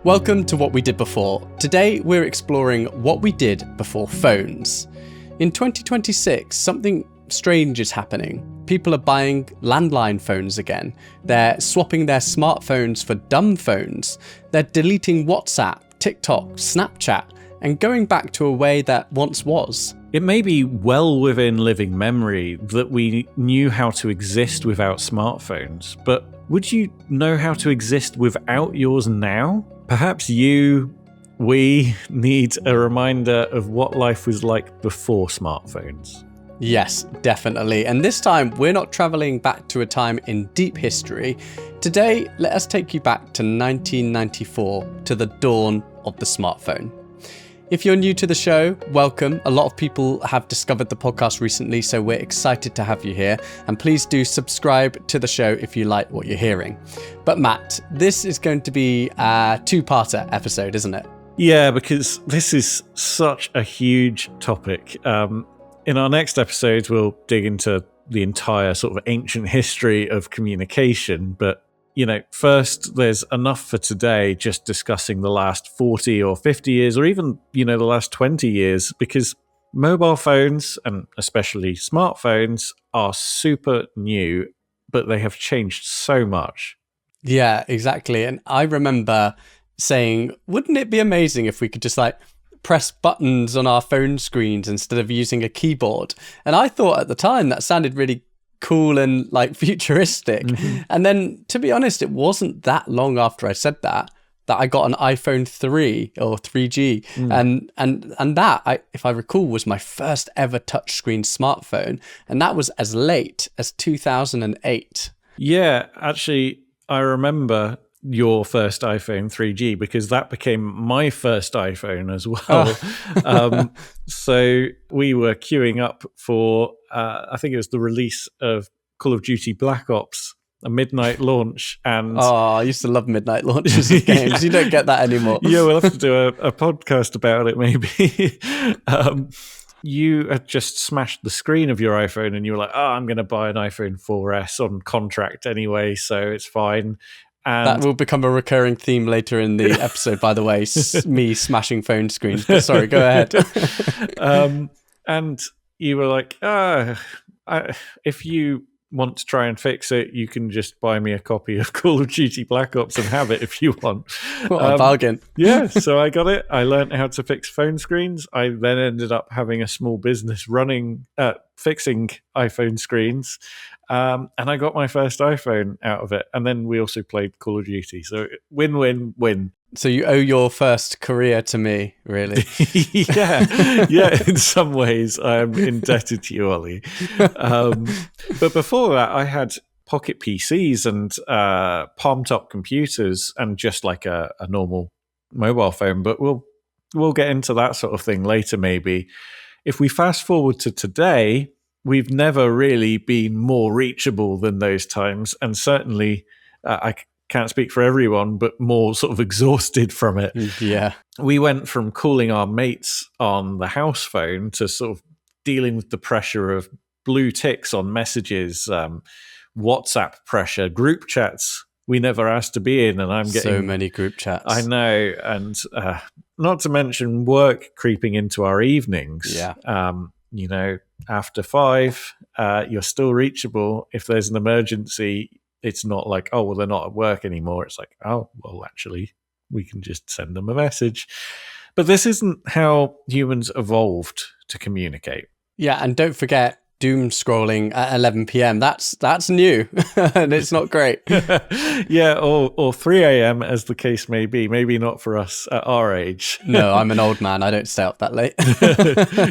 Welcome to What We Did Before. Today we're exploring what we did before phones. In 2026, something strange is happening. People are buying landline phones again. They're swapping their smartphones for dumb phones. They're deleting WhatsApp, TikTok, Snapchat, and going back to a way that once was. It may be well within living memory that we knew how to exist without smartphones, but would you know how to exist without yours now? Perhaps we need a reminder of what life was like before smartphones. Yes, definitely. And this time, we're not traveling back to a time in deep history. Today, let us take you back to 1994, to the dawn of the smartphone. If you're new to the show, welcome. A lot of people have discovered the podcast recently, so we're excited to have you here. And please do subscribe to the show if you like what you're hearing. But Matt, this is going to be a two-parter episode, isn't it? Yeah, because this is such a huge topic. In our next episode, we'll dig into the entire sort of ancient history of communication. But, first, there's enough for today just discussing the last 40 or 50 years, or even, the last 20 years, because mobile phones, and especially smartphones, are super new, but they have changed so much. Yeah, exactly. And I remember saying, wouldn't it be amazing if we could just press buttons on our phone screens instead of using a keyboard? And I thought at the time that sounded really cool and futuristic. Mm-hmm. And then, to be honest, it wasn't that long after I said that I got an iPhone 3 or 3G. And that, if I recall, was my first ever touchscreen smartphone. And that was as late as 2008. Yeah, actually, I remember your first iPhone 3G because that became my first iPhone as well. So we were queuing up for, I think it was the release of Call of Duty Black Ops, a midnight launch. And I used to love midnight launches of games. Yeah. You don't get that anymore. Yeah, we'll have to do a podcast about it maybe. You had just smashed the screen of your iPhone and you were like, I'm going to buy an iPhone 4S on contract anyway, so it's fine. And that will become a recurring theme later in the episode, by the way, me smashing phone screens. But sorry, go ahead. And you were like, if you want to try and fix it, you can just buy me a copy of Call of Duty Black Ops and have it if you want. What a bargain. Yeah, so I got it. I learned how to fix phone screens. I then ended up having a small business running, fixing iPhone screens. And I got my first iPhone out of it. And then we also played Call of Duty. So win-win-win. So you owe your first career to me, really? Yeah. In some ways, I am indebted to you, Ollie. But before that, I had pocket PCs and palm-top computers and just like a normal mobile phone. But we'll get into that sort of thing later, maybe. If we fast forward to today, we've never really been more reachable than those times, and certainly I can't speak for everyone, but more sort of exhausted from it. Yeah. We went from calling our mates on the house phone to sort of dealing with the pressure of blue ticks on messages, WhatsApp pressure, group chats we never asked to be in, and I'm getting so many group chats. I know, and not to mention work creeping into our evenings. Yeah. After 5, you're still reachable. If there's an emergency, it's not like, they're not at work anymore. It's like, actually, we can just send them a message. But this isn't how humans evolved to communicate. Yeah, and don't forget doom scrolling at 11 p.m. That's new, and it's not great. Yeah, or 3 a.m. as the case may be. Maybe not for us at our age. No, I'm an old man. I don't stay up that late.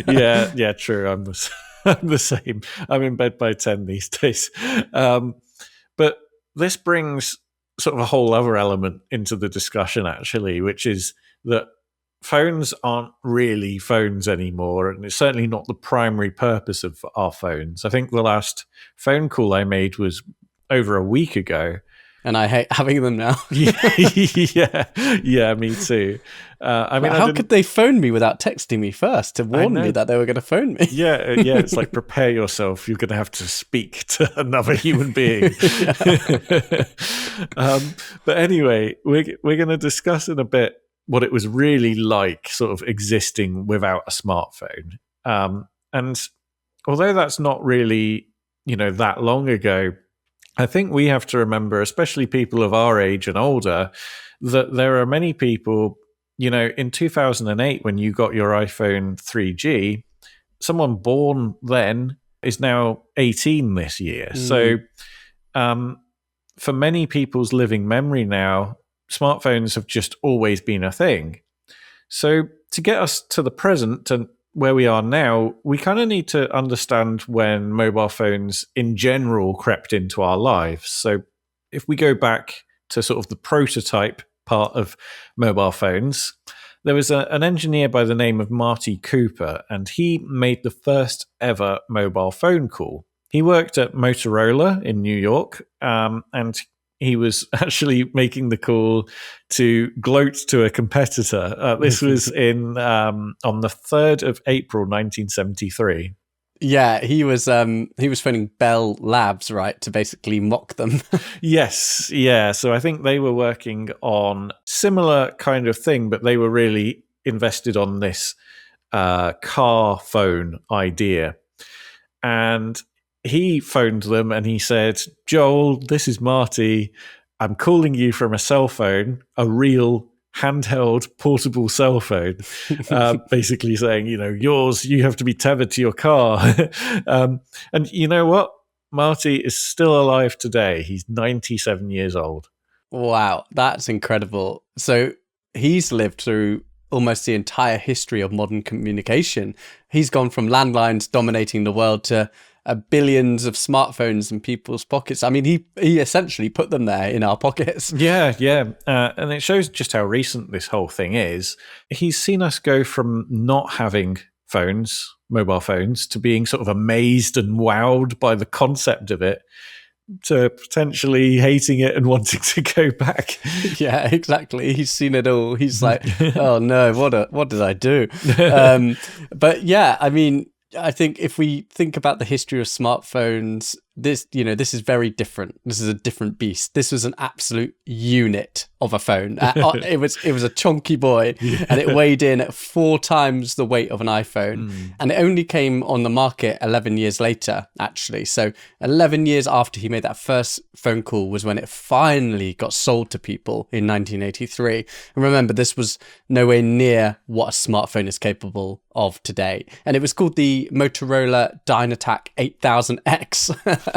Yeah, true. I'm the same. I'm in bed by 10 these days. But this brings sort of a whole other element into the discussion, actually, which is that phones aren't really phones anymore, and it's certainly not the primary purpose of our phones. I think the last phone call I made was over a week ago, and I hate having them now. yeah, me too. I mean, how could they phone me without texting me first to warn me that they were going to phone me? Yeah, it's like, prepare yourself. You're going to have to speak to another human being. But anyway, we're going to discuss in a bit what it was really like sort of existing without a smartphone. And although that's not really, that long ago, I think we have to remember, especially people of our age and older, that there are many people, in 2008, when you got your iPhone 3G, someone born then is now 18 this year. So for many people's living memory now, smartphones have just always been a thing. So to get us to the present and where we are now, we kind of need to understand when mobile phones in general crept into our lives. So if we go back to sort of the prototype part of mobile phones, there was an engineer by the name of Marty Cooper, and he made the first ever mobile phone call. He worked at Motorola in New York, and he was actually making the call to gloat to a competitor. This was on the 3rd of April, 1973. Yeah, he was phoning Bell Labs, right, to basically mock them. Yes, yeah. So I think they were working on similar kind of thing, but they were really invested on this car phone idea. And he phoned them and he said, Joel, this is Marty. I'm calling you from a cell phone, a real handheld portable cell phone, basically saying, you have to be tethered to your car. And you know what? Marty is still alive today. He's 97 years old. Wow, that's incredible. So he's lived through almost the entire history of modern communication. He's gone from landlines dominating the world to billions of smartphones in people's pockets. I mean, he essentially put them there in our pockets. Yeah. And it shows just how recent this whole thing is. He's seen us go from not having mobile phones, to being sort of amazed and wowed by the concept of it, to potentially hating it and wanting to go back. Yeah, exactly. He's seen it all. He's like, oh no, what did I do? But yeah, I mean, I think if we think about the history of smartphones, this is very different. This is a different beast. This was an absolute unit of a phone. It was a chunky boy, and it weighed in at 4 times the weight of an iPhone. And it only came on the market 11 years later, actually. So 11 years after he made that first phone call was when it finally got sold to people in 1983. And remember, this was nowhere near what a smartphone is capable of today. And it was called the Motorola Dynatac 8000X.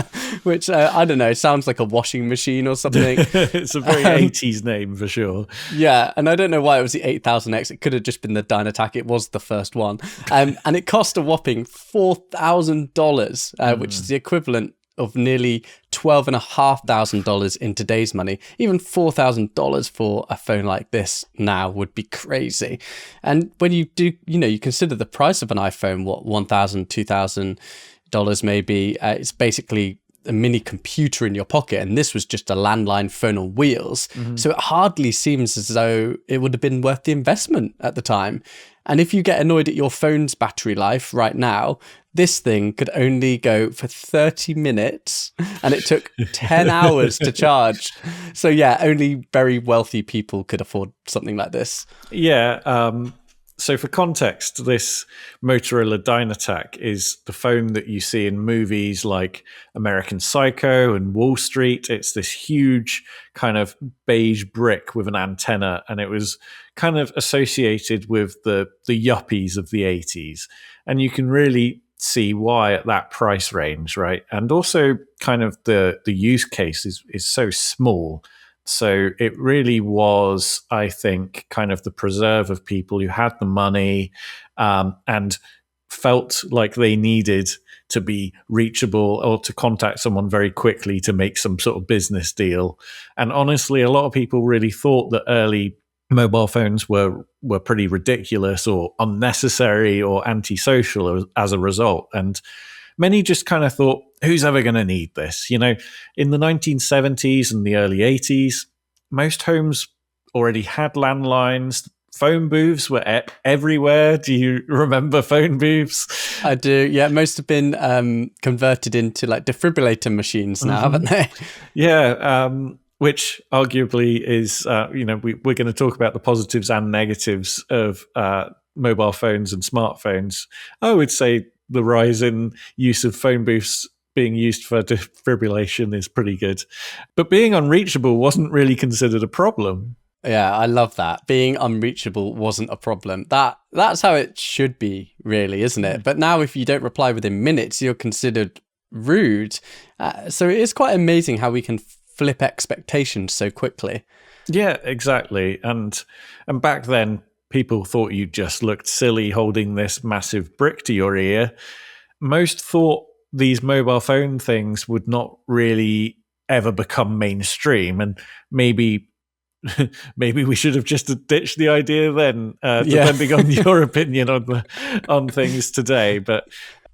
Which, I don't know, sounds like a washing machine or something. It's a very 80s name for sure. Yeah, and I don't know why it was the 8000X. It could have just been the Dynatac. It was the first one. And it cost a whopping $4,000, which is the equivalent of nearly $12,500 in today's money. Even $4,000 for a phone like this now would be crazy. And when you do, you consider the price of an iPhone, what, $1,000, $2,000 maybe. It's basically a mini computer in your pocket, and this was just a landline phone on wheels. So it hardly seems as though it would have been worth the investment at the time. And if you get annoyed at your phone's battery life right now, this thing could only go for 30 minutes, and it took 10 hours to charge. So yeah, only very wealthy people could afford something like this. Yeah. So for context, this Motorola Dynatac is the phone that you see in movies like American Psycho and Wall Street. It's this huge kind of beige brick with an antenna, and it was kind of associated with the yuppies of the 80s. And you can really see why at that price range, right? And also kind of the use case is so small. So it really was, I think, kind of the preserve of people who had the money and felt like they needed to be reachable or to contact someone very quickly to make some sort of business deal. And honestly, a lot of people really thought that early mobile phones were pretty ridiculous or unnecessary or antisocial as a result. And many just kind of thought, who's ever going to need this? In the 1970s and the early 80s, most homes already had landlines. Phone booths were everywhere. Do you remember phone booths? I do. Yeah, most have been converted into like defibrillator machines now, haven't they? Yeah, which arguably is, we're going to talk about the positives and negatives of mobile phones and smartphones. I would say the rise in use of phone booths being used for defibrillation is pretty good. But being unreachable wasn't really considered a problem. Yeah, I love that. Being unreachable wasn't a problem. That's how it should be, really, isn't it? But now if you don't reply within minutes, you're considered rude. So it is quite amazing how we can flip expectations so quickly. Yeah, exactly. And back then, people thought you just looked silly holding this massive brick to your ear. Most thought these mobile phone things would not really ever become mainstream, and maybe we should have just ditched the idea then, depending on your opinion on things today. But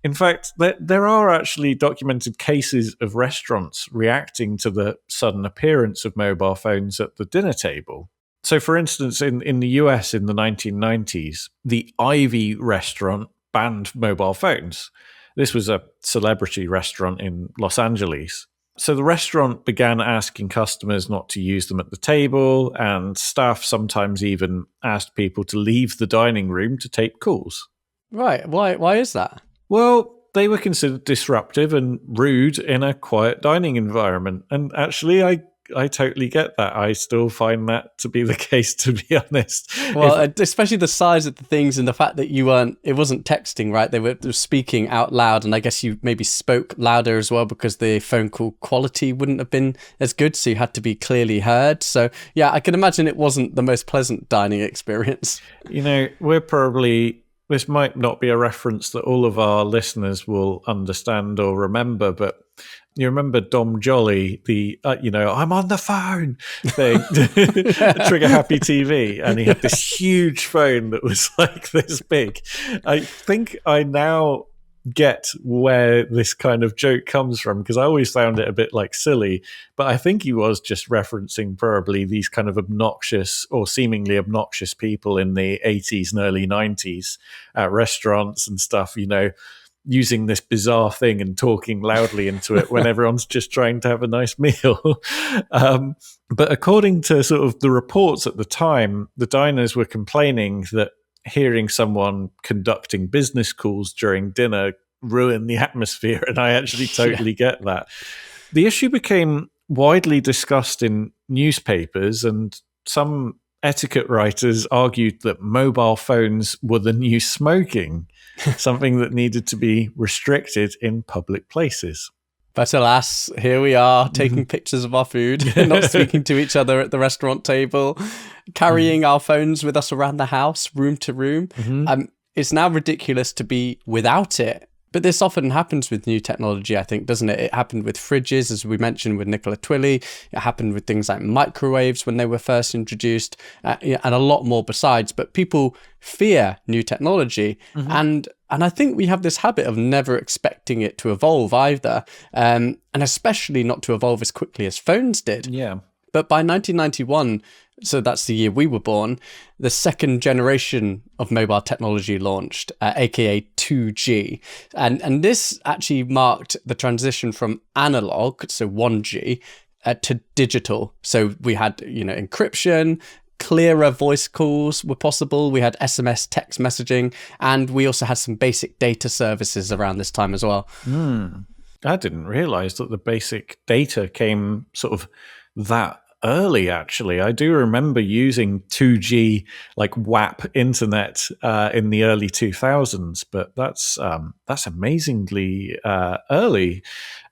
in fact, there are actually documented cases of restaurants reacting to the sudden appearance of mobile phones at the dinner table. So, for instance, in the US in the 1990s, the Ivy restaurant banned mobile phones. This was a celebrity restaurant in Los Angeles. So the restaurant began asking customers not to use them at the table, and staff sometimes even asked people to leave the dining room to take calls. Right. Why is that? Well, they were considered disruptive and rude in a quiet dining environment. And actually, I totally get that. I still find that to be the case, to be honest. Well, especially the size of the things and the fact that it wasn't texting, right? They were speaking out loud, and I guess you maybe spoke louder as well because the phone call quality wouldn't have been as good, so you had to be clearly heard. So yeah, I can imagine it wasn't the most pleasant dining experience. This might not be a reference that all of our listeners will understand or remember, but you remember Dom Jolly, the, I'm on the phone thing, Trigger Happy TV, and he had this huge phone that was like this big. I think I now get where this kind of joke comes from, because I always found it a bit like silly, but I think he was just referencing probably these kind of obnoxious or seemingly obnoxious people in the 80s and early 90s at restaurants and stuff, using this bizarre thing and talking loudly into it when everyone's just trying to have a nice meal. But according to sort of the reports at the time, the diners were complaining that hearing someone conducting business calls during dinner ruined the atmosphere, and I actually totally get that. The issue became widely discussed in newspapers, and some etiquette writers argued that mobile phones were the new smoking, something that needed to be restricted in public places. But alas, here we are taking pictures of our food, not speaking to each other at the restaurant table, carrying our phones with us around the house, room to room. It's now ridiculous to be without it. But this often happens with new technology, I think, doesn't it? It happened with fridges, as we mentioned with Nicola Twilley. It happened with things like microwaves when they were first introduced, and a lot more besides. But people fear new technology. And I think we have this habit of never expecting it to evolve either, and especially not to evolve as quickly as phones did. Yeah. But by 1991, so that's the year we were born, the second generation of mobile technology launched, aka 2G. And this actually marked the transition from analog, so 1G, to digital. So we had, encryption, clearer voice calls were possible. We had SMS text messaging, and we also had some basic data services around this time as well. I didn't realize that the basic data came sort of that early, actually. I do remember using 2G, like WAP internet in the early 2000s, but that's amazingly early.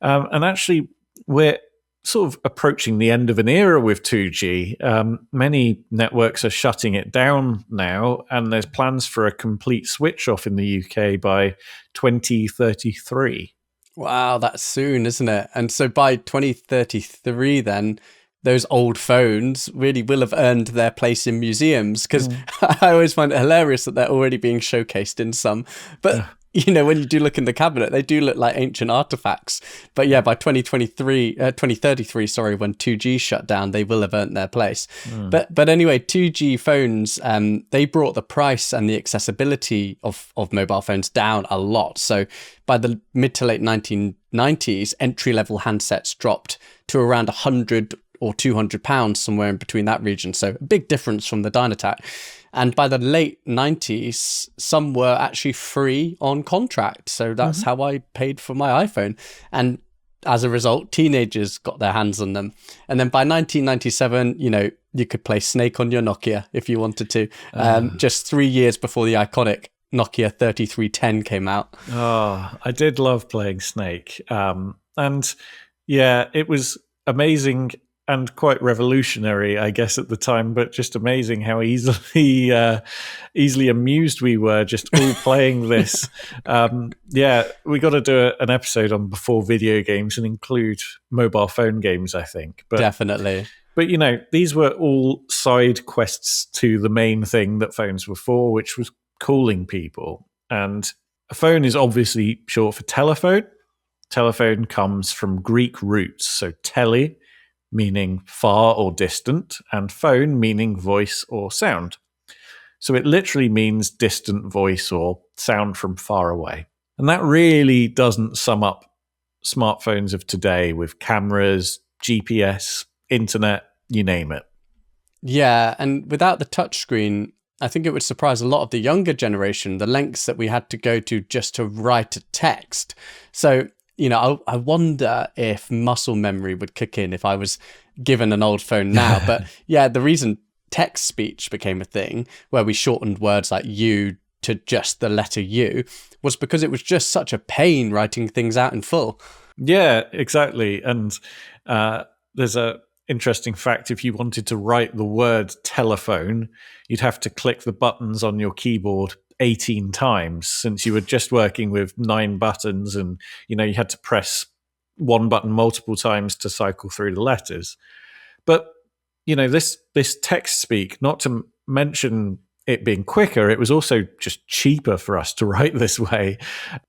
And actually, we're sort of approaching the end of an era with 2G. Many networks are shutting it down now, and there's plans for a complete switch off in the UK by 2033. Wow, that's soon, isn't it? And so by 2033 then, those old phones really will have earned their place in museums, because I always find it hilarious that they're already being showcased in some. But when you do look in the cabinet, they do look like ancient artifacts. But yeah, by 2033, sorry, when 2G shut down, they will have earned their place. But anyway, 2G phones, they brought the price and the accessibility of mobile phones down a lot. So by the mid to late 1990s, entry-level handsets dropped to around 100 or 200 pounds, somewhere in between that region. So a big difference from the Dynatac. And by the late 90s, some were actually free on contract. So that's how I paid for my iPhone. And as a result, teenagers got their hands on them. And then by 1997, you could play Snake on your Nokia if you wanted to. Just 3 years before the iconic Nokia 3310 came out. Oh, I did love playing Snake. And yeah, it was amazing and quite revolutionary, I guess, at the time, but just amazing how easily amused we were just all playing this. Yeah, we got to do an episode on before video games and include mobile phone games, I think. But, definitely. But, these were all side quests to the main thing that phones were for, which was calling people. And a phone is obviously short for telephone. Telephone comes from Greek roots, so tele, meaning far or distant, and phone meaning voice or sound. So it literally means distant voice or sound from far away. And that really doesn't sum up smartphones of today with cameras, GPS, internet, you name it. Yeah, and without the touchscreen, I think it would surprise a lot of the younger generation, the lengths that we had to go to just to write a text. So I wonder if muscle memory would kick in if I was given an old phone now. But yeah, the reason text speech became a thing, where we shortened words like you to just the letter U, was because it was just such a pain writing things out in full. Yeah, exactly. And there's a interesting fact. If you wanted to write the word telephone, you'd have to click the buttons on your keyboard 18 times, since you were just working with 9 buttons, and you had to press one button multiple times to cycle through the letters. But this text speak, not to mention it being quicker, it was also just cheaper for us to write this way.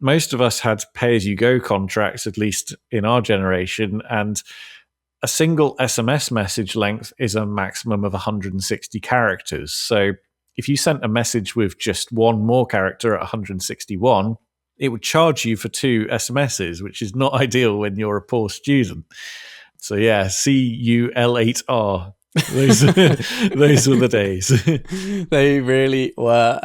Most of us had pay-as-you-go contracts, at least in our generation, and a single SMS message length is a maximum of 160 characters. So if you sent a message with just one more character at 161, it would charge you for 2 SMSs, which is not ideal when you're a poor student. So yeah, CUL8R. Those were the days. They really were.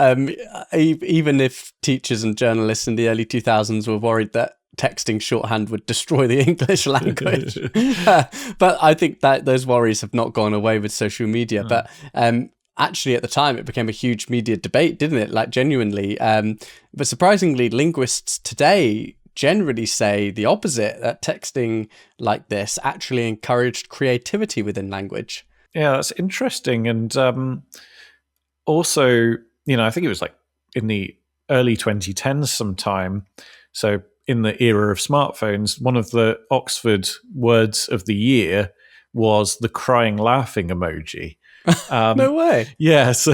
Even if teachers and journalists in the early 2000s were worried that texting shorthand would destroy the English language. But I think that those worries have not gone away with social media. But actually, at the time, it became a huge media debate, didn't it? Like, genuinely. But surprisingly, linguists today generally say the opposite, that texting like this actually encouraged creativity within language. Yeah, that's interesting. And also, I think it was like in the early 2010s sometime. So in the era of smartphones, one of the Oxford words of the year was the crying laughing emoji. No way. Yeah, so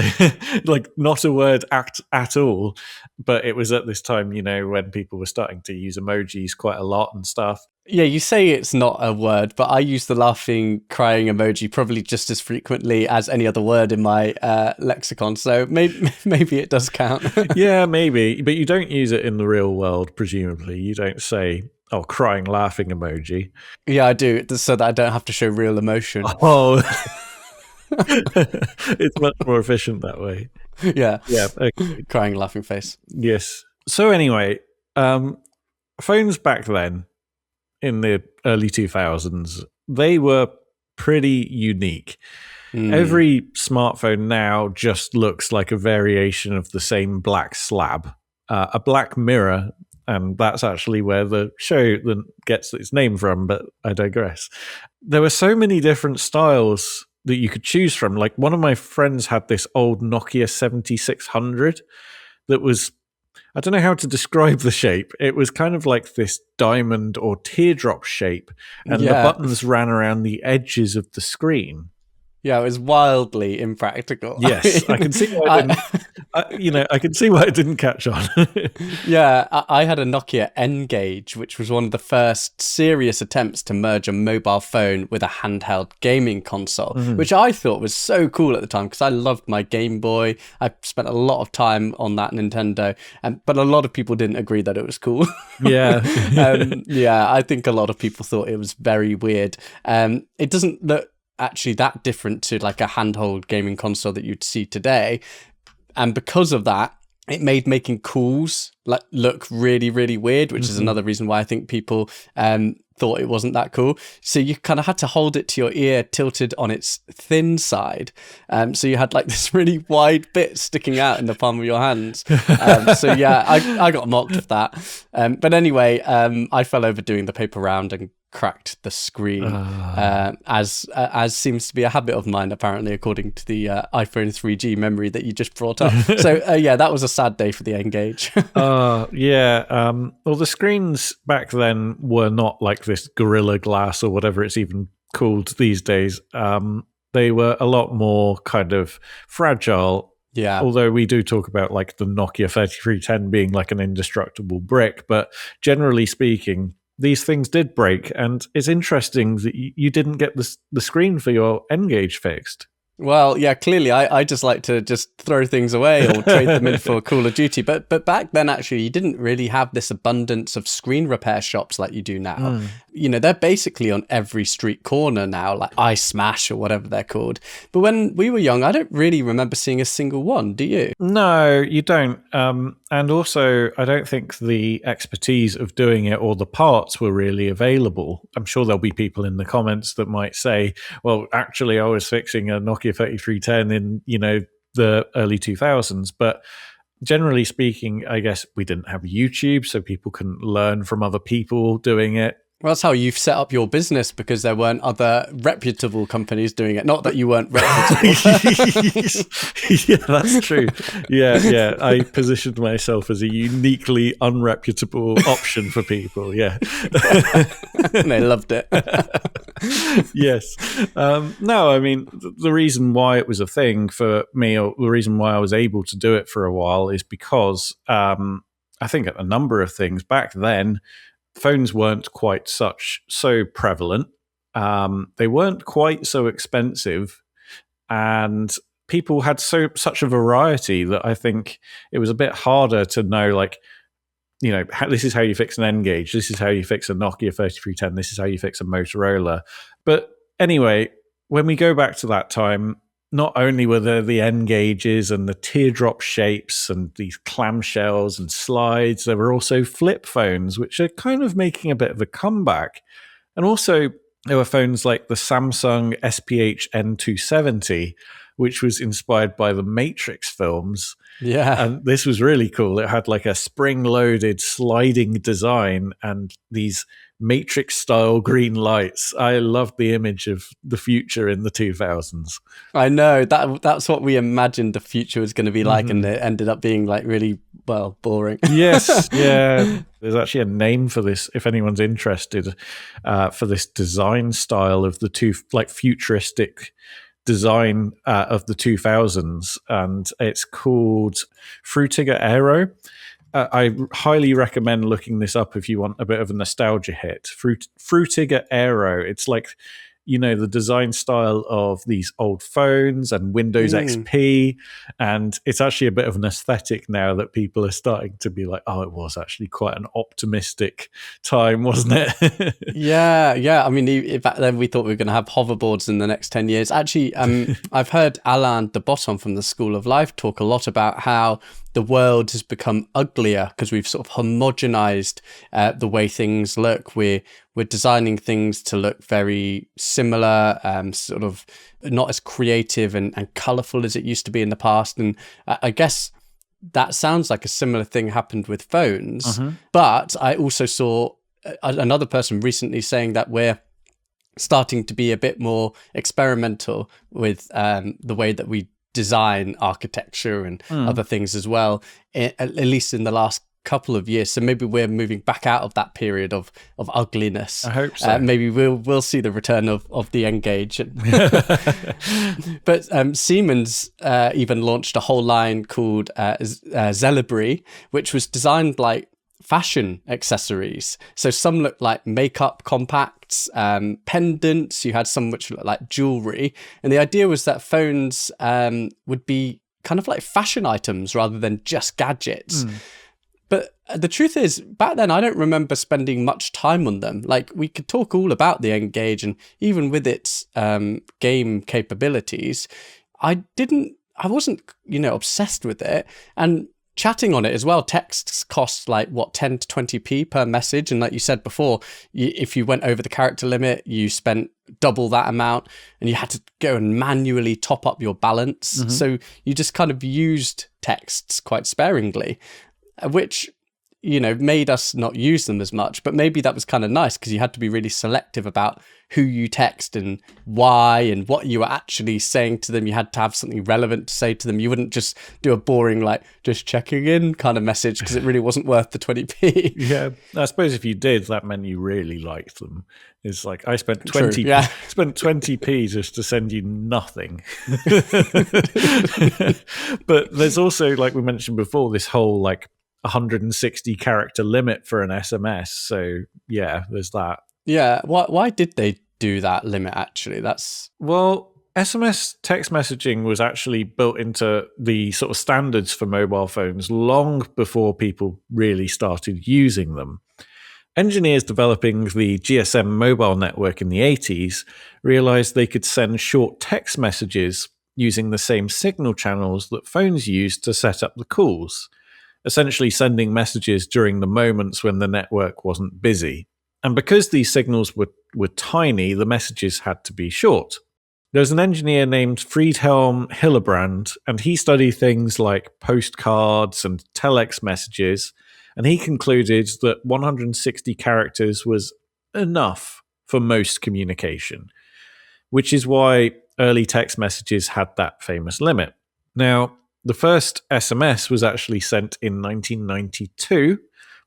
like not a word at all, but it was at this time, when people were starting to use emojis quite a lot and stuff. Yeah, you say it's not a word, but I use the laughing, crying emoji probably just as frequently as any other word in my lexicon. So maybe it does count. Yeah, maybe, but you don't use it in the real world, presumably. You don't say, oh, crying, laughing emoji. Yeah, I do, so that I don't have to show real emotion. Oh, it's much more efficient that way. Yeah. Yeah. Okay. Crying, laughing face. Yes. So anyway, phones back then, in the early 2000s, they were pretty unique. Every smartphone now just looks like a variation of the same black slab, a black mirror, and that's actually where the show gets its name from, but I digress. There were so many different styles that you could choose from. Like, one of my friends had this old Nokia 7600 that was, I don't know how to describe the shape. It was kind of like this diamond or teardrop shape, and the buttons ran around the edges of the screen. Yeah, it was wildly impractical. Yes, I can see why I can see why it didn't catch on. Yeah, I had a Nokia N-Gage, which was one of the first serious attempts to merge a mobile phone with a handheld gaming console, which I thought was so cool at the time because I loved my Game Boy. I spent a lot of time on that Nintendo, but a lot of people didn't agree that it was cool. Yeah. Yeah, I think a lot of people thought it was very weird. It doesn't look actually that different to like a handheld gaming console that you'd see today. And because of that, it made making calls like look really, really weird, which is another reason why I think people thought it wasn't that cool. So you kind of had to hold it to your ear tilted on its thin side. So you had like this really wide bit sticking out in the palm of your hands. So yeah, I got mocked for that. But anyway, I fell over doing the paper round and cracked the screen, as seems to be a habit of mine, apparently, according to the iPhone 3G memory that you just brought up. So yeah, that was a sad day for the N-Gage. Yeah. Well, the screens back then were not like this Gorilla Glass or whatever it's even called these days. They were a lot more kind of fragile. Yeah. Although we do talk about like the Nokia 3310 being like an indestructible brick, but generally speaking, these things did break, and it's interesting that you didn't get the screen for your N-Gage fixed. Well, yeah, clearly I just like to just throw things away or trade them in for Call of Duty. But back then, actually, you didn't really have this abundance of screen repair shops like you do now. You know, they're basically on every street corner now, like iSmash or whatever they're called. But when we were young, I don't really remember seeing a single one. Do you? No, you don't. And also, I don't think the expertise of doing it or the parts were really available. I'm sure there'll be people in the comments that might say, well, actually, I was fixing a Nokia 3310 in, the early 2000s. But generally speaking, I guess we didn't have YouTube, so people couldn't learn from other people doing it. Well, that's how you've set up your business, because there weren't other reputable companies doing it. Not that you weren't reputable. Yeah, that's true. Yeah. I positioned myself as a uniquely unreputable option for people. Yeah. And they loved it. Yes. No, I mean, the reason why it was a thing for me, or the reason why I was able to do it for a while, is because I think a number of things back then. Phones weren't quite so prevalent. They weren't quite so expensive, and people had such a variety that I think it was a bit harder to know, like, this is how you fix an N-Gage, this is how you fix a Nokia 3310, this is how you fix a Motorola. But anyway, when we go back to that time, not only were there the N-Gages and the teardrop shapes and these clamshells and slides, there were also flip phones, which are kind of making a bit of a comeback. And also, there were phones like the Samsung SPH N270, which was inspired by the Matrix films. Yeah. And this was really cool. It had like a spring-loaded sliding design and these Matrix-style green lights. I loved the image of the future in the 2000s. I know, that's what we imagined the future was going to be like, and it ended up being like really, boring. Yes, yeah. There's actually a name for this, if anyone's interested, for this design style of the futuristic design of the 2000s, and it's called Frutiger Aero. I highly recommend looking this up if you want a bit of a nostalgia hit. Frutiger Aero. It's like, the design style of these old phones and Windows XP. And it's actually a bit of an aesthetic now that people are starting to be like, oh, it was actually quite an optimistic time, wasn't it? Yeah. I mean, back then we thought we were going to have hoverboards in the next 10 years. Actually, I've heard Alain de Botton from the School of Life talk a lot about how the world has become uglier because we've sort of homogenized the way things look. We're designing things to look very similar, sort of not as creative and colorful as it used to be in the past. And I guess that sounds like a similar thing happened with phones. But I also saw another person recently saying that we're starting to be a bit more experimental with the way that we design architecture and other things as well, at least in the last couple of years. So maybe we're moving back out of that period of ugliness. I hope so. Maybe we'll see the return of the Engage. But Siemens even launched a whole line called Celebrity, which was designed like fashion accessories. So some looked like makeup compacts, pendants. You had some which looked like jewelry. And the idea was that phones would be kind of like fashion items rather than just gadgets. But the truth is, back then, I don't remember spending much time on them. Like, we could talk all about the Engage, and even with its game capabilities, I wasn't, obsessed with it. And chatting on it as well, texts cost like, 10 to 20p per message. And like you said before, if you went over the character limit, you spent double that amount, and you had to go and manually top up your balance. So you just kind of used texts quite sparingly, which, made us not use them as much. But maybe that was kind of nice because you had to be really selective about who you text and why and what you were actually saying to them. You had to have something relevant to say to them. You wouldn't just do a boring, like, just checking in kind of message because it really wasn't worth the 20p. Yeah, I suppose if you did, that meant you really liked them. It's like, I spent 20 True, yeah. spent 20p just to send you nothing. But there's also, like we mentioned before, this whole like 160 character limit for an SMS. So yeah, there's that. Yeah, why did they do that limit, actually? Well, SMS text messaging was actually built into the sort of standards for mobile phones long before people really started using them. Engineers developing the GSM mobile network in the 80s realized they could send short text messages using the same signal channels that phones used to set up the calls, essentially sending messages during the moments when the network wasn't busy. And because these signals were tiny, the messages had to be short. There's an engineer named Friedhelm Hillebrand, and he studied things like postcards and telex messages, and he concluded that 160 characters was enough for most communication, which is why early text messages had that famous limit. Now, the first SMS was actually sent in 1992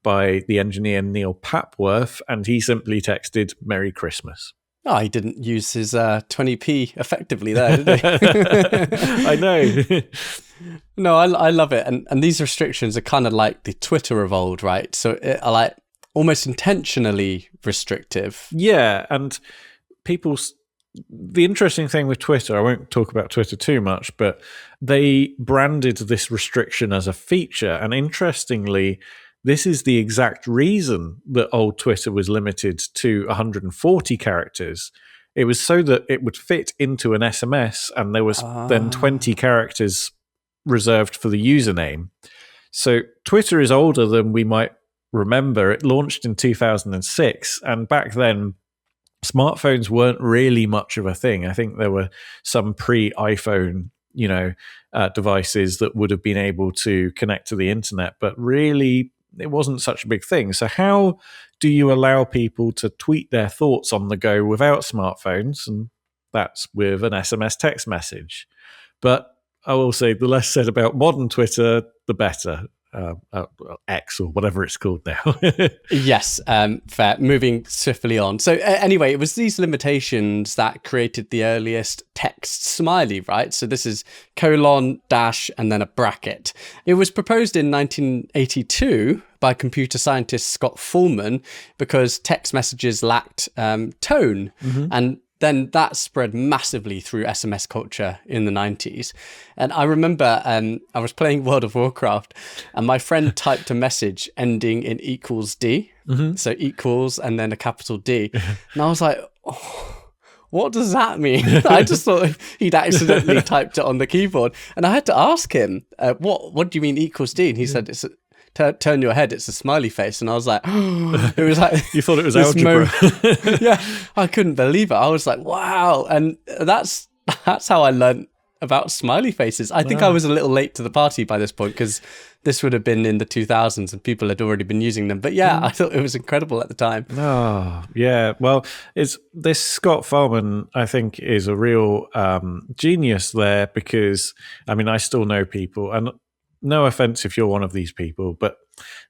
by the engineer Neil Papworth, and he simply texted "Merry Christmas." Oh, he didn't use his 20p effectively there, did he? I know. No, I love it. And these restrictions are kind of like the Twitter of old, right? So it are like almost intentionally restrictive. Yeah, and the interesting thing with Twitter, I won't talk about Twitter too much, but they branded this restriction as a feature. And interestingly, this is the exact reason that old Twitter was limited to 140 characters. It was so that it would fit into an SMS, and there was then 20 characters reserved for the username. So Twitter is older than we might remember. It launched in 2006, and back then, smartphones weren't really much of a thing. I think there were some pre-iPhone, devices that would have been able to connect to the internet, but really it wasn't such a big thing. So how do you allow people to tweet their thoughts on the go without smartphones? And that's with an SMS text message. But I will say, the less said about modern Twitter, the better. X or whatever it's called now. Yes, fair. Moving swiftly on. So anyway, it was these limitations that created the earliest text smiley, right? So this is colon, dash, and then a bracket. It was proposed in 1982 by computer scientist Scott Fullman because text messages lacked tone. And then that spread massively through SMS culture in the 90s. And I remember I was playing World of Warcraft and my friend typed a message ending in =D. So equals and then a capital D. And I was like, oh, what does that mean? I just thought he'd accidentally typed it on the keyboard. And I had to ask him, what do you mean =D? And he said, it's turn your head, it's a smiley face. And I was like, it was like, you thought it was algebra. Yeah, I couldn't believe it. I was like, wow. And that's how I learned about smiley faces. I think I was a little late to the party by this point because this would have been in the 2000s and people had already been using them. But yeah, I thought it was incredible at the time. Oh, yeah. Well, this Scott Fullman, I think, is a real genius there because, I mean, I still know people, and no offense if you're one of these people, but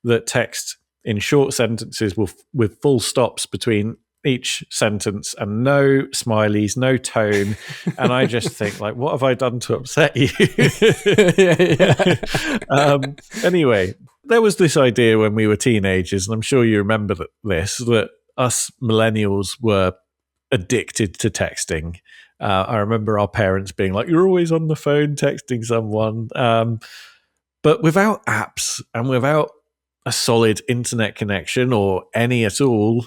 that text in short sentences with full stops between each sentence and no smileys, no tone. And I just think, like, what have I done to upset you? Anyway, there was this idea when we were teenagers, and I'm sure you remember that us millennials were addicted to texting. I remember our parents being like, you're always on the phone texting someone. But without apps and without a solid internet connection or any at all,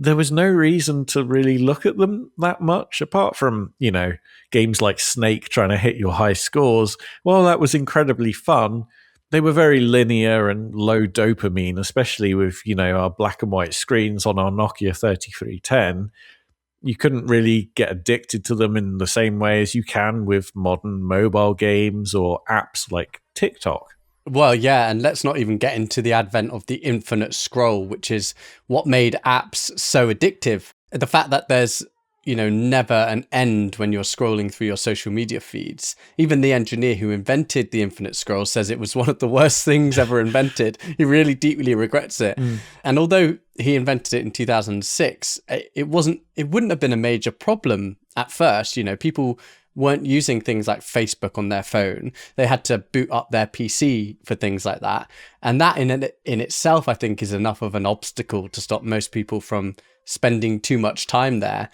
there was no reason to really look at them that much, apart from, games like Snake trying to hit your high scores. While that was incredibly fun, they were very linear and low dopamine, especially with, our black and white screens on our Nokia 3310. You couldn't really get addicted to them in the same way as you can with modern mobile games or apps like TikTok. Well, yeah, and let's not even get into the advent of the infinite scroll, which is what made apps so addictive. The fact that there's, never an end when you're scrolling through your social media feeds. Even the engineer who invented the infinite scroll says it was one of the worst things ever invented. He really deeply regrets it. And although he invented it in 2006, it wouldn't have been a major problem at first. People weren't using things like Facebook on their phone. They had to boot up their PC for things like that. And that in itself, I think, is enough of an obstacle to stop most people from spending too much time there.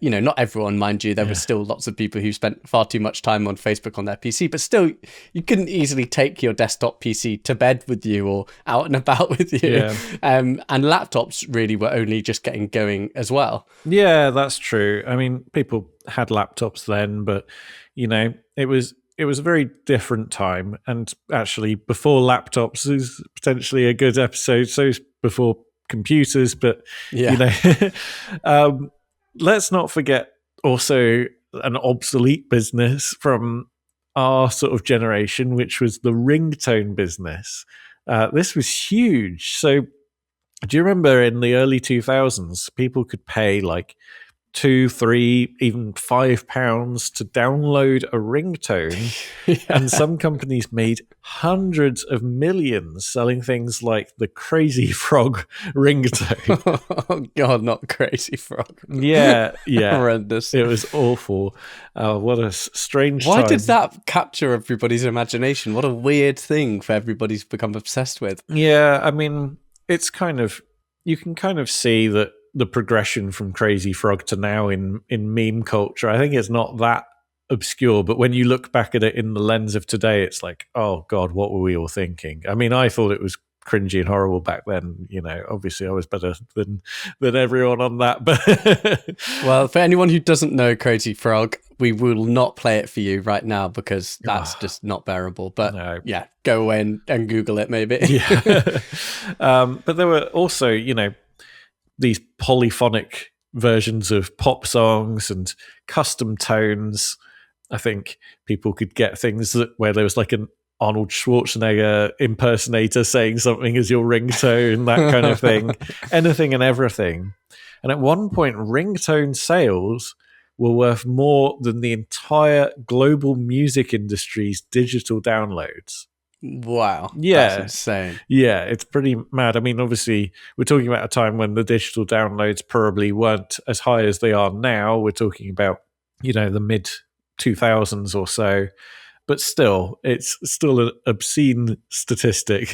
Not everyone, mind you. There were still lots of people who spent far too much time on Facebook on their PC, but still, you couldn't easily take your desktop PC to bed with you or out and about with you. Yeah. And laptops really were only just getting going as well. Yeah, that's true. I mean, people had laptops then, but, it was a very different time. And actually, before laptops is potentially a good episode. So before computers, but, let's not forget also an obsolete business from our sort of generation, which was the ringtone business. This was huge. So do you remember in the early 2000s, people could pay like £2, £3, even £5 to download a ringtone? And some companies made hundreds of millions selling things like the Crazy Frog ringtone. Oh God, not Crazy Frog. Yeah. Horrendous. It was awful. What a strange Why time. did that capture everybody's imagination? What a weird thing for everybody to become obsessed with. Yeah, I mean, it's you can kind of see that the progression from Crazy Frog to now in meme culture. I think it's not that obscure, but when you look back at it in the lens of today, it's like, oh God, what were we all thinking? I mean, I thought it was cringy and horrible back then. Obviously I was better than everyone on that. But well, for anyone who doesn't know Crazy Frog, we will not play it for you right now because that's just not bearable. But yeah, go away and Google it maybe. Yeah. But there were also, these polyphonic versions of pop songs and custom tones. I think people could get things where there was like an Arnold Schwarzenegger impersonator saying something as your ringtone, that kind of thing. Anything and everything. And at one point, ringtone sales were worth more than the entire global music industry's digital downloads. Wow. Yeah. That's insane. Yeah, it's pretty mad. I mean, obviously, we're talking about a time when the digital downloads probably weren't as high as they are now. We're talking about, the mid 2000s or so. But still, it's still an obscene statistic.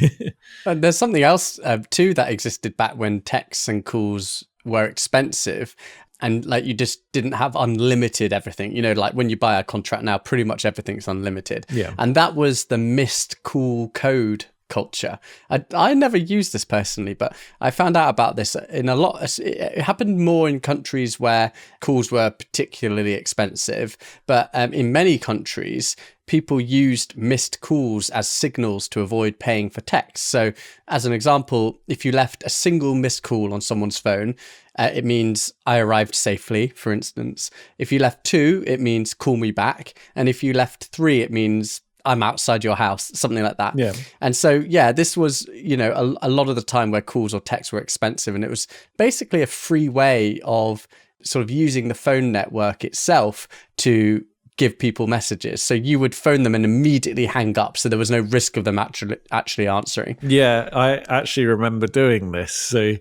And there's something else too that existed back when texts and calls were expensive. And like you just didn't have unlimited everything, like when you buy a contract now, pretty much everything's unlimited. Yeah. And that was the missed cool code culture. I never used this personally, but I found out about this in a lot. It happened more in countries where calls were particularly expensive, but in many countries, people used missed calls as signals to avoid paying for text. So as an example, if you left a single missed call on someone's phone, it means I arrived safely, for instance. If you left 2, it means call me back. And if you left 3, it means I'm outside your house, something like that. Yeah. And so, this was, a lot of the time where calls or texts were expensive. And it was basically a free way of sort of using the phone network itself to give people messages. So you would phone them and immediately hang up, so there was no risk of them actually answering. Yeah, I actually remember doing this. So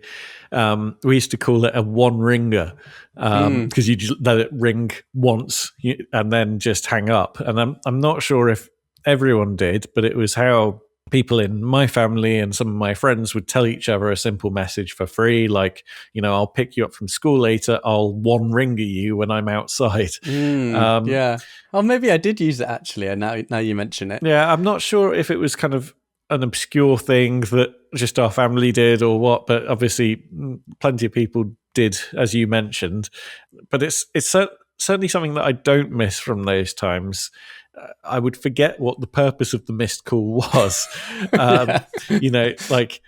we used to call it a one ringer because you just let it ring once and then just hang up. And I'm not sure if everyone did, but it was how people in my family and some of my friends would tell each other a simple message for free, like, I'll pick you up from school later, I'll one ringer you when I'm outside. Yeah. Oh, maybe I did use it actually, and now you mention it. Yeah, I'm not sure if it was kind of an obscure thing that just our family did or what, but obviously plenty of people did, as you mentioned. But it's certainly something that I don't miss from those times. I would forget what the purpose of the missed call was. Like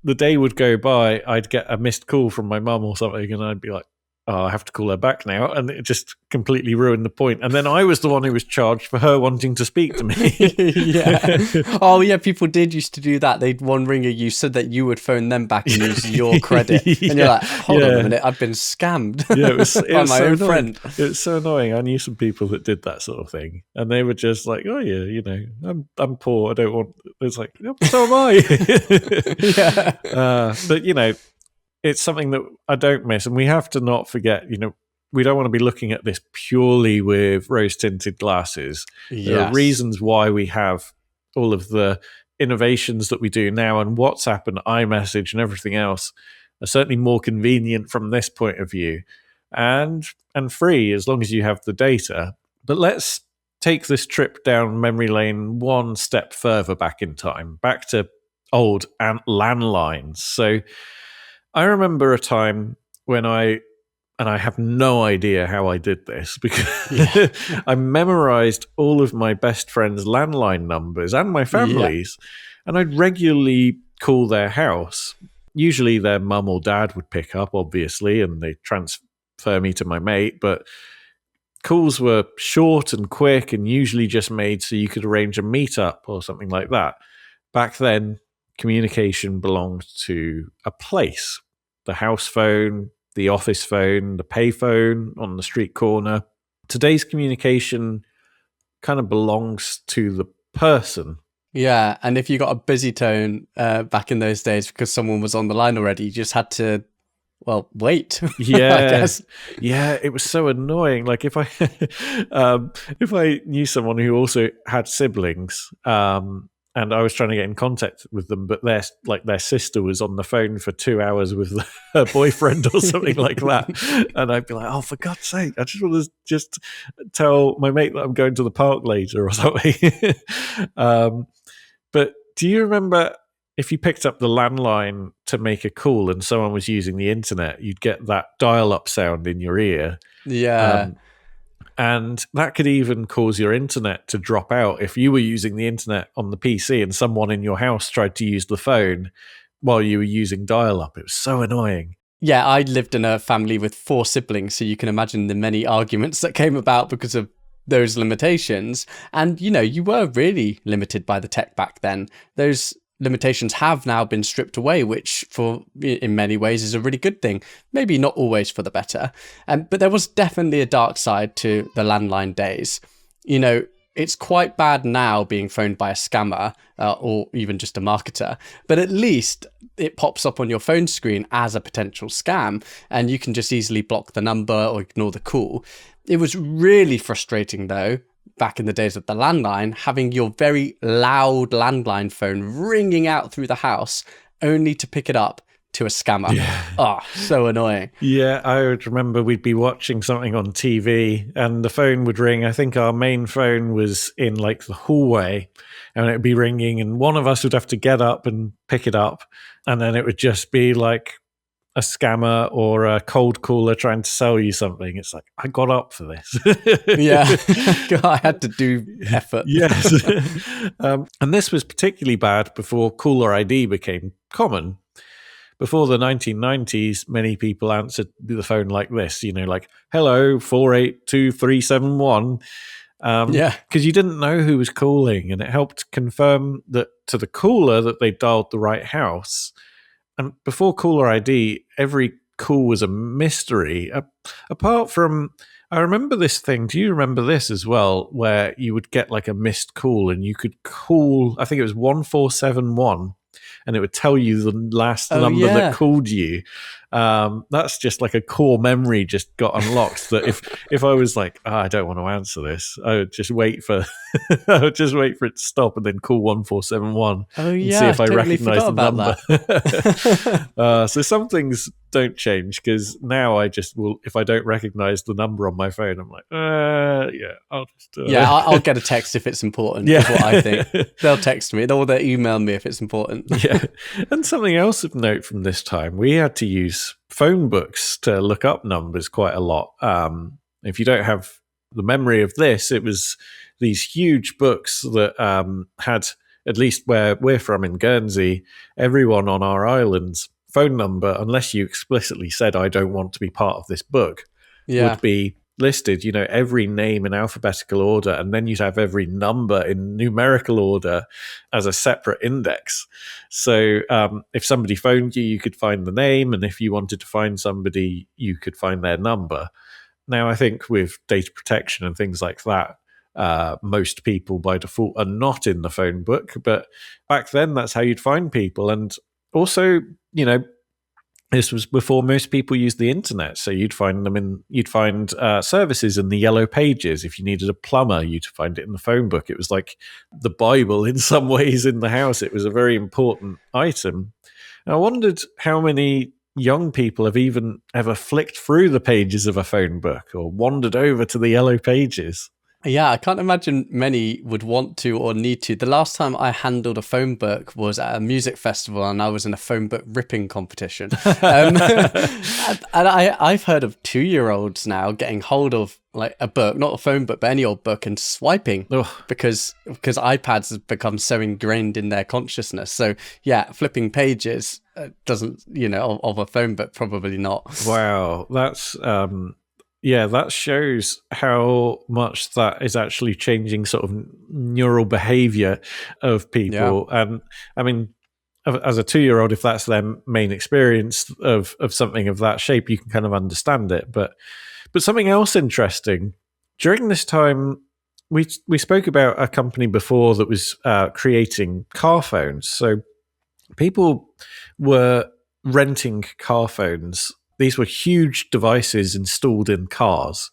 the day would go by, I'd get a missed call from my mum or something, and I'd be like, oh, I have to call her back now. And it just completely ruined the point. And then I was the one who was charged for her wanting to speak to me. Yeah. Oh, yeah. People did used to do that. They'd one ringer you so that you would phone them back and use your credit. And you're like, hold on a minute, I've been scammed by my own friend. It was so annoying. I knew some people that did that sort of thing. And they were just like, oh, yeah, I'm poor. I don't want... It's like, so am I. Yeah. But, it's something that I don't miss. And we have to not forget, we don't want to be looking at this purely with rose-tinted glasses. Yes. There are reasons why we have all of the innovations that we do now, and WhatsApp and iMessage and everything else are certainly more convenient from this point of view, and free as long as you have the data. But let's take this trip down memory lane one step further back in time, back to old landlines. So I remember a time when I have no idea how I did this, because I memorized all of my best friends' landline numbers and my family's, and I'd regularly call their house. Usually their mum or dad would pick up, obviously, and they'd transfer me to my mate, but calls were short and quick and usually just made so you could arrange a meetup or something like that. Back then, communication belonged to a place. The house phone, the office phone, the pay phone on the street corner. Today's communication kind of belongs to the person. Yeah, and if you got a busy tone back in those days because someone was on the line already, you just had to, wait. Yeah, I guess. Yeah, it was so annoying. Like if I if I knew someone who also had siblings, and I was trying to get in contact with them, but their sister was on the phone for 2 hours with her boyfriend or something like that. And I'd be like, oh, for God's sake, I just want to just tell my mate that I'm going to the park later or something. But do you remember if you picked up the landline to make a call and someone was using the internet, you'd get that dial-up sound in your ear? Yeah. And that could even cause your internet to drop out if you were using the internet on the PC and someone in your house tried to use the phone while you were using dial-up. It was so annoying. Yeah, I lived in a family with 4 siblings, so you can imagine the many arguments that came about because of those limitations. And, you were really limited by the tech back then. Those limitations have now been stripped away, which in many ways is a really good thing. Maybe not always for the better. But there was definitely a dark side to the landline days. It's quite bad now being phoned by a scammer or even just a marketer, but at least it pops up on your phone screen as a potential scam and you can just easily block the number or ignore the call. It was really frustrating though, back in the days of the landline, having your very loud landline phone ringing out through the house only to pick it up to a scammer. Yeah. Oh, so annoying. Yeah, I would remember we'd be watching something on TV and the phone would ring. I think our main phone was in like the hallway and it would be ringing and one of us would have to get up and pick it up. And then it would just be like a scammer or a cold caller trying to sell you something. It's like, I got up for this. Yeah, I had to do effort. Yes. And this was particularly bad before caller ID became common. Before the 1990s, many people answered the phone like this, like, hello, 482-371. Because you didn't know who was calling, and it helped confirm that to the caller that they dialed the right house. And before caller ID, every call was a mystery. Apart from I remember this thing. Do you remember this as well, where you would get like a missed call and you could call, I think it was 1471, and it would tell you the last Oh number that yeah. called you. That's just like a core memory just got unlocked. That if I was like, I don't want to answer this, I would just wait for I would just wait for it to stop and then call 1471 Oh and see yeah, I if I totally recognize forgot the about number. that. So some things don't change because now I just will, if I don't recognize the number on my phone, I'm like, yeah, I'll just. Yeah, I'll get a text if it's important, Yeah. is what I think. They'll text me, or they'll email me if it's important. Yeah. And something else of note from this time, we had to use phone books to look up numbers quite a lot. If you don't have the memory of this, it was these huge books that had, at least where we're from in Guernsey, everyone on our island's phone number, unless you explicitly said, I don't want to be part of this book, Yeah. would be listed, every name in alphabetical order, and then you'd have every number in numerical order as a separate index. So if somebody phoned you, you could find the name, and if you wanted to find somebody, you could find their number. Now, I think with data protection and things like that, most people by default are not in the phone book, but back then that's how you'd find people. And also, this was before most people used the internet, so you'd find services in the yellow pages. If you needed a plumber, you'd find it in the phone book. It was like the Bible in some ways in the house. It was a very important item. And I wondered how many young people have even ever flicked through the pages of a phone book or wandered over to the yellow pages. Yeah, I can't imagine many would want to or need to. The last time I handled a phone book was at a music festival, and I was in a phone book ripping competition. And I've heard of 2-year-olds now getting hold of like a book, not a phone book, but any old book, and swiping because iPads have become so ingrained in their consciousness. So yeah, flipping pages doesn't, of a phone book, probably not. Wow, that's yeah, that shows how much that is actually changing sort of neural behavior of people. Yeah. And I mean, as a 2-year-old, if that's their main experience of something of that shape, you can kind of understand it. But something else interesting, during this time, we spoke about a company before that was creating car phones. So people were renting car phones. These were huge devices installed in cars.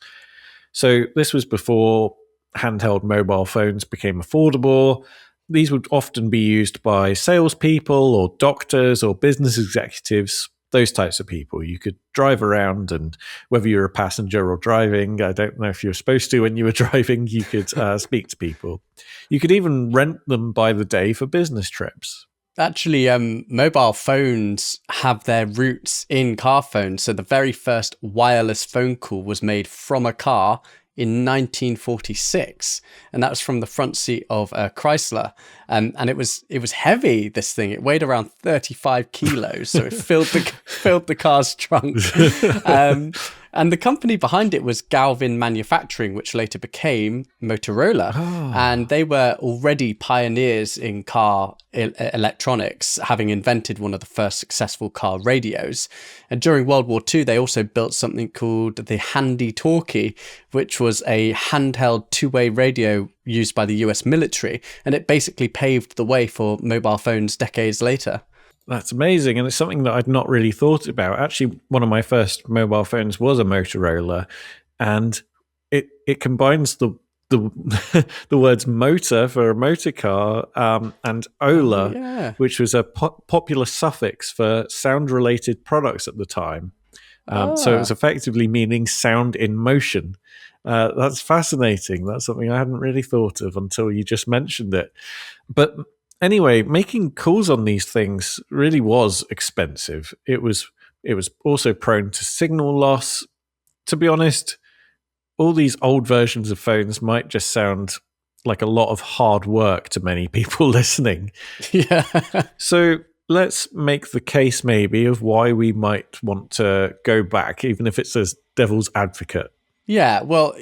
So this was before handheld mobile phones became affordable. These would often be used by salespeople or doctors or business executives, those types of people. You could drive around, and whether you're a passenger or driving, I don't know if you were supposed to when you were driving, you could speak to people. You could even rent them by the day for business trips. Actually, mobile phones have their roots in car phones. So the very first wireless phone call was made from a car in 1946, and that was from the front seat of a Chrysler. And it was heavy. This thing, it weighed around 35 kilos, so it filled the car's trunk. And the company behind it was Galvin Manufacturing, which later became Motorola. Oh. And they were already pioneers in car electronics, having invented one of the first successful car radios. And during World War II, they also built something called the Handy Talkie, which was a handheld two-way radio used by the US military. And it basically paved the way for mobile phones decades later. That's amazing. And it's something that I'd not really thought about. Actually, one of my first mobile phones was a Motorola, and it combines the the words motor for a motor car and Ola, which was a popular suffix for sound-related products at the time. So it was effectively meaning sound in motion. That's fascinating. That's something I hadn't really thought of until you just mentioned it. But anyway, making calls on these things really was expensive. It was also prone to signal loss. To be honest, all these old versions of phones might just sound like a lot of hard work to many people listening. Yeah. So let's make the case maybe of why we might want to go back, even if it's as devil's advocate. Yeah, well,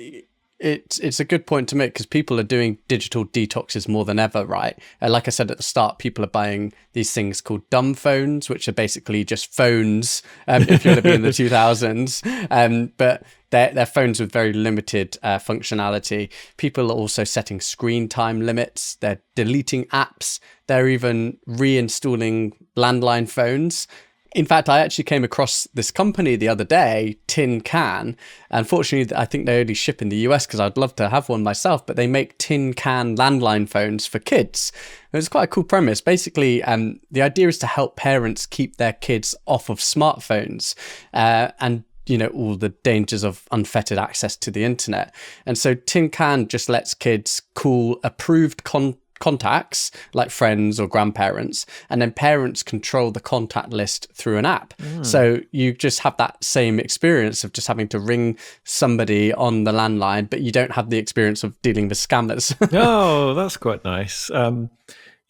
it's a good point to make, because people are doing digital detoxes more than ever, right? Like I said at the start, people are buying these things called dumb phones, which are basically just phones, if you're going to be in the 2000s. But they're phones with very limited functionality. People are also setting screen time limits. They're deleting apps. They're even reinstalling landline phones. In fact, I actually came across this company the other day, Tin Can. Unfortunately, I think they only ship in the US, because I'd love to have one myself, but they make tin can landline phones for kids. It's quite a cool premise. Basically, the idea is to help parents keep their kids off of smartphones and all the dangers of unfettered access to the internet. And so Tin Can just lets kids call approved contacts like friends or grandparents, and then parents control the contact list through an app. So you just have that same experience of just having to ring somebody on the landline, but you don't have the experience of dealing with scammers. Oh, that's quite nice.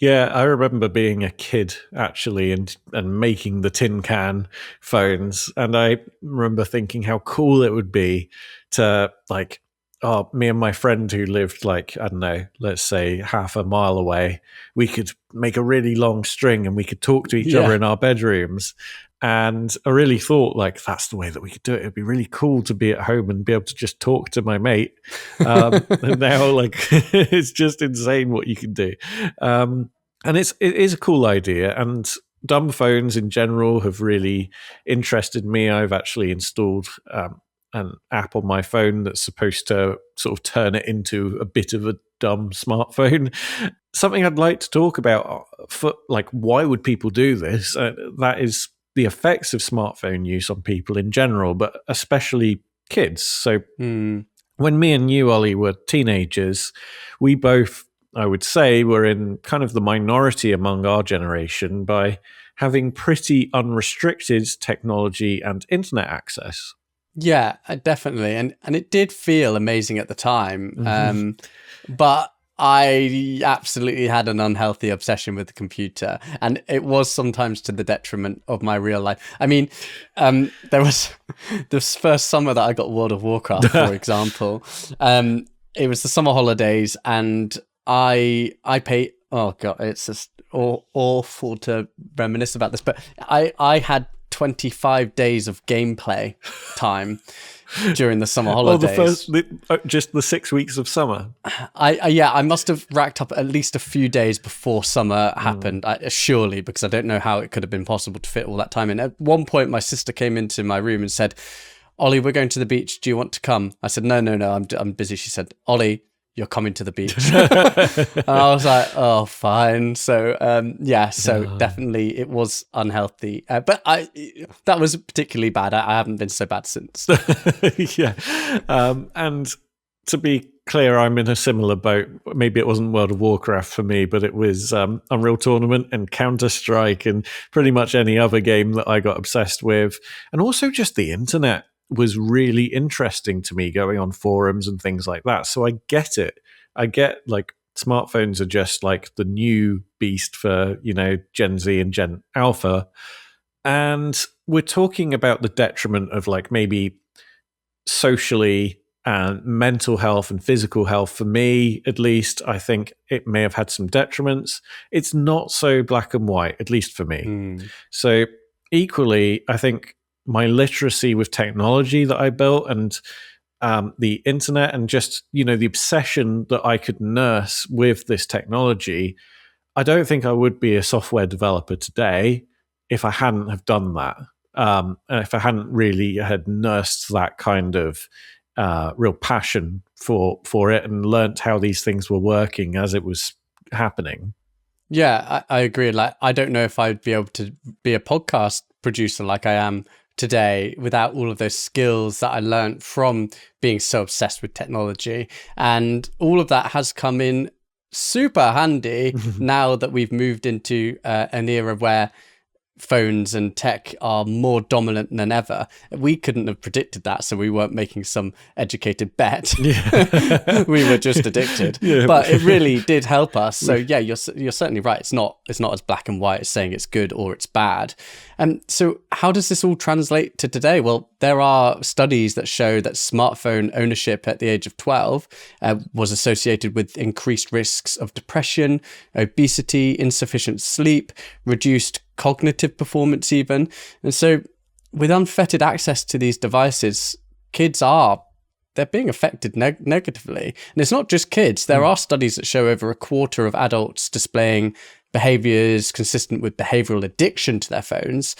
Yeah, I remember being a kid actually and making the tin can phones, and I remember thinking how cool it would be to me and my friend who lived I don't know, let's say half a mile away, we could make a really long string and we could talk to each other in our bedrooms. And I really thought that's the way that we could do it. It'd be really cool to be at home and be able to just talk to my mate. And now it's just insane what you can do. And it is a cool idea. And dumb phones in general have really interested me. I've actually installed an app on my phone that's supposed to sort of turn it into a bit of a dumb smartphone. Something I'd like to talk about for why would people do this? That is the effects of smartphone use on people in general, but especially kids. So when me and you, Ollie, were teenagers, we both, I would say, were in kind of the minority among our generation by having pretty unrestricted technology and internet access. Yeah, definitely. And it did feel amazing at the time. But I absolutely had an unhealthy obsession with the computer, and it was sometimes to the detriment of my real life. I mean, there was this first summer that I got World of Warcraft, for example. It was the summer holidays, and I paid, oh God, it's just awful to reminisce about this, but I had 25 days of gameplay time during the summer holidays. Just the 6 weeks of summer. I must have racked up at least a few days before summer happened, surely, because I don't know how it could have been possible to fit all that time in. At one point, my sister came into my room and said, "Ollie, we're going to the beach. Do you want to come?" I said, No, I'm busy. She said, "Ollie, you're coming to the beach." And I was like, oh, fine. So, definitely it was unhealthy. But that was particularly bad. I haven't been so bad since. Yeah. And to be clear, I'm in a similar boat. Maybe it wasn't World of Warcraft for me, but it was Unreal Tournament and Counter-Strike and pretty much any other game that I got obsessed with. And also just the internet was really interesting to me, going on forums and things like that. So I get it. I get smartphones are just the new beast for, Gen Z and Gen Alpha. And we're talking about the detriment of maybe socially and mental health and physical health. For me, at least, I think it may have had some detriments. It's not so black and white, at least for me. So equally, I think my literacy with technology that I built and the internet and just, the obsession that I could nurse with this technology, I don't think I would be a software developer today if I hadn't have done that. If I hadn't really had nursed that kind of real passion for it and learnt how these things were working as it was happening. Yeah, I agree. I don't know if I'd be able to be a podcast producer like I am today without all of those skills that I learned from being so obsessed with technology. And all of that has come in super handy now that we've moved into an era where phones and tech are more dominant than ever. We couldn't have predicted that, so we weren't making some educated bet. Yeah. We were just addicted. Yeah. But it really did help us. So yeah, you're certainly right. It's not as black and white as saying it's good or it's bad. And so how does this all translate to today? Well, there are studies that show that smartphone ownership at the age of 12 was associated with increased risks of depression, obesity, insufficient sleep, reduced cognitive performance even. And so with unfettered access to these devices, they're being affected negatively. And it's not just kids. There are studies that show over a quarter of adults displaying behaviors consistent with behavioral addiction to their phones,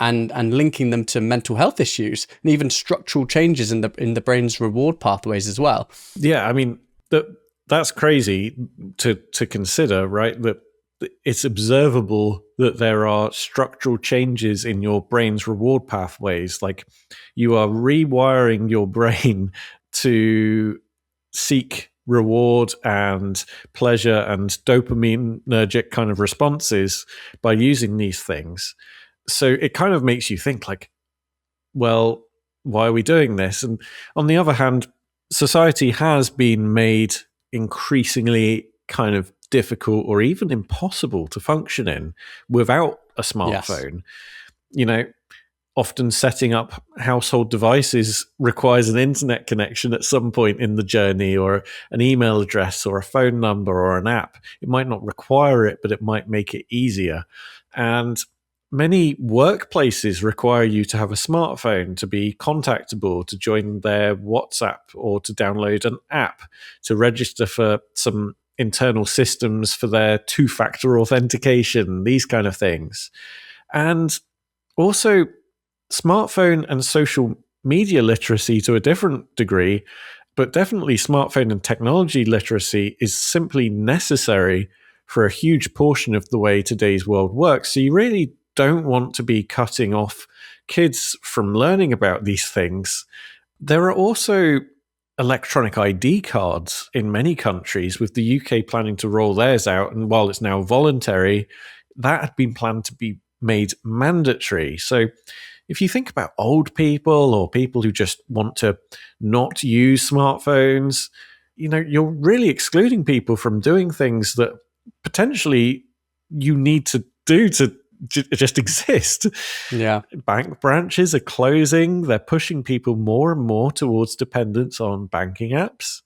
and linking them to mental health issues and even structural changes in the brain's reward pathways as well. Yeah, I mean, that's crazy to consider, right? That it's observable that there are structural changes in your brain's reward pathways. Like, you are rewiring your brain to seek reward and pleasure and dopaminergic kind of responses by using these things. So it kind of makes you think, like, well, why are we doing this? And on the other hand, society has been made increasingly kind of difficult or even impossible to function in without a smartphone. Yes. Often setting up household devices requires an internet connection at some point in the journey, or an email address or a phone number or an app. It might not require it, but it might make it easier. And many workplaces require you to have a smartphone to be contactable, to join their WhatsApp, or to download an app, to register for some internal systems for their two-factor authentication, these kind of things. And also smartphone and social media literacy to a different degree, but definitely smartphone and technology literacy is simply necessary for a huge portion of the way today's world works. So you really don't want to be cutting off kids from learning about these things. There are also electronic ID cards in many countries, with the UK planning to roll theirs out. And while it's now voluntary, that had been planned to be made mandatory. So if you think about old people or people who just want to not use smartphones, you're really excluding people from doing things that potentially you need to do to just exist. Yeah. Bank branches are closing. They're pushing people more and more towards dependence on banking apps.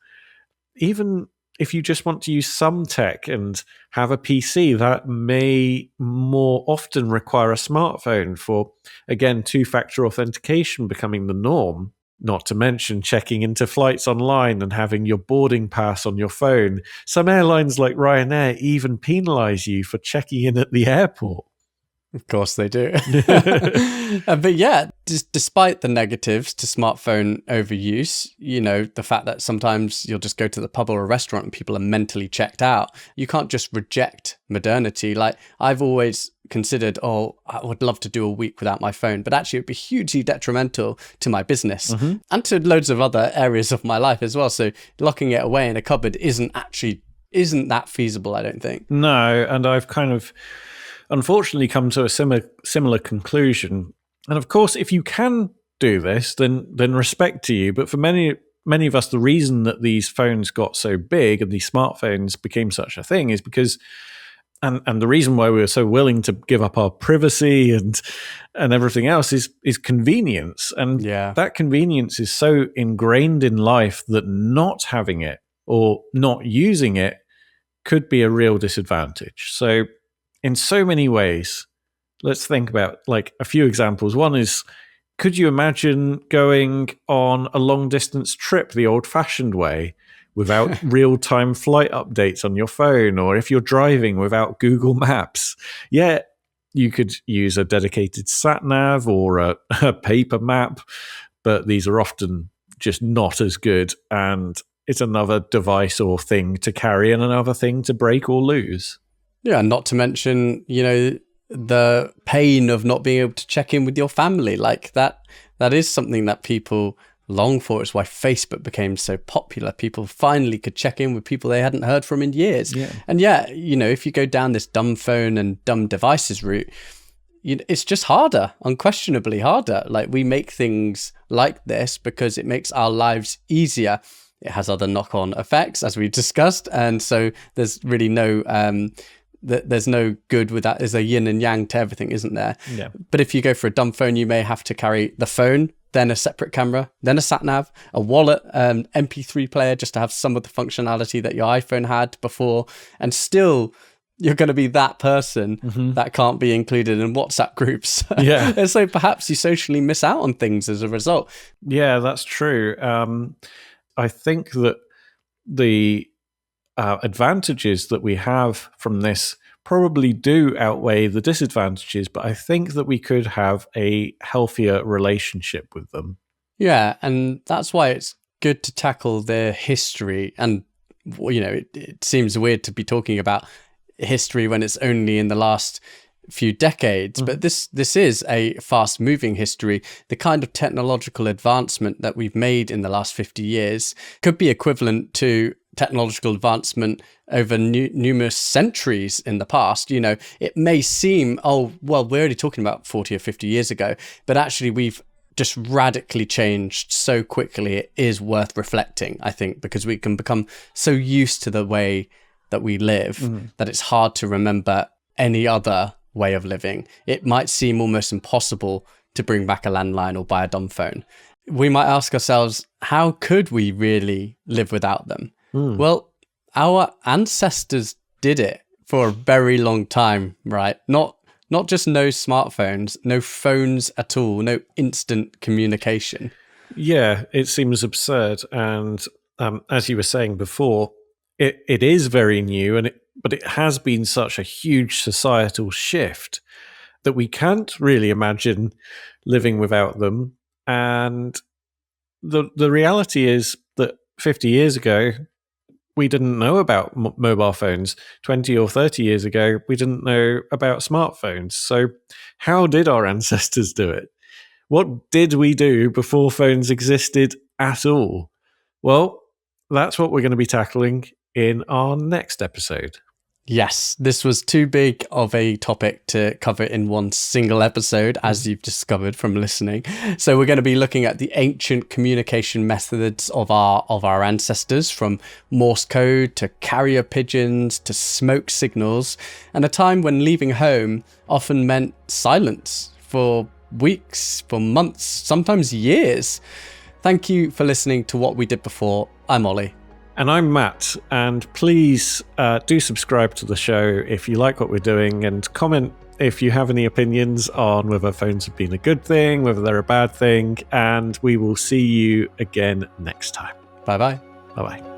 Even if you just want to use some tech and have a PC, that may more often require a smartphone for, again, two-factor authentication becoming the norm. Not to mention checking into flights online and having your boarding pass on your phone. Some airlines like Ryanair even penalize you for checking in at the airport. Of course they do. But yeah, despite the negatives to smartphone overuse, the fact that sometimes you'll just go to the pub or a restaurant and people are mentally checked out, you can't just reject modernity. Like, I've always considered, I would love to do a week without my phone, but actually it'd be hugely detrimental to my business and to loads of other areas of my life as well. So locking it away in a cupboard isn't that feasible, I don't think. No, and I've kind of unfortunately come to a similar conclusion. And of course, if you can do this, then respect to you. But for many of us, the reason that these phones got so big and these smartphones became such a thing is because, and the reason why we were so willing to give up our privacy and everything else is convenience. And that convenience is so ingrained in life that not having it or not using it could be a real disadvantage. So in so many ways, let's think about like a few examples. One is, could you imagine going on a long distance trip the old fashioned way without real-time flight updates on your phone, or if you're driving without Google Maps? Yeah, you could use a dedicated sat nav or a paper map, but these are often just not as good, and it's another device or thing to carry and another thing to break or lose. Yeah, not to mention, the pain of not being able to check in with your family. Like that is something that people long for. It's why Facebook became so popular. People finally could check in with people they hadn't heard from in years. Yeah. And if you go down this dumb phone and dumb devices route, it's just harder, unquestionably harder. Like, we make things like this because it makes our lives easier. It has other knock-on effects, as we discussed, and so there's really no there's no good with that. There's a yin and yang to everything, isn't there? Yeah. But if you go for a dumb phone, you may have to carry the phone, then a separate camera, then a sat nav, a wallet, MP3 player, just to have some of the functionality that your iPhone had before, and still you're going to be that person that can't be included in WhatsApp groups. Yeah. And so perhaps you socially miss out on things as a result. Yeah, that's true. I think that the advantages that we have from this probably do outweigh the disadvantages, but I think that we could have a healthier relationship with them. Yeah, and that's why it's good to tackle the history. And, it seems weird to be talking about history when it's only in the last few decades, but this is a fast moving history. The kind of technological advancement that we've made in the last 50 years could be equivalent to technological advancement over numerous centuries in the past. It may seem, we're only talking about 40 or 50 years ago, but actually we've just radically changed so quickly. It is worth reflecting, I think, because we can become so used to the way that we live that it's hard to remember any other way of living. It might seem almost impossible to bring back a landline or buy a dumb phone. We might ask ourselves, how could we really live without them? Well, our ancestors did it for a very long time, right? Not just no smartphones, no phones at all, no instant communication. Yeah, it seems absurd. And as you were saying before, it is very new, but it has been such a huge societal shift that we can't really imagine living without them. And the reality is that 50 years ago, we didn't know about mobile phones. 20 or 30 years ago, we didn't know about smartphones. So how did our ancestors do it? What did we do before phones existed at all? Well, that's what we're going to be tackling in our next episode. Yes, this was too big of a topic to cover in one single episode, as you've discovered from listening. So we're going to be looking at the ancient communication methods of our ancestors, from Morse code to carrier pigeons to smoke signals, and a time when leaving home often meant silence for weeks, for months, sometimes years. Thank you for listening to What We Did Before. I'm Ollie. And I'm Matt, and please do subscribe to the show if you like what we're doing, and comment if you have any opinions on whether phones have been a good thing, whether they're a bad thing, and we will see you again next time. Bye-bye. Bye-bye.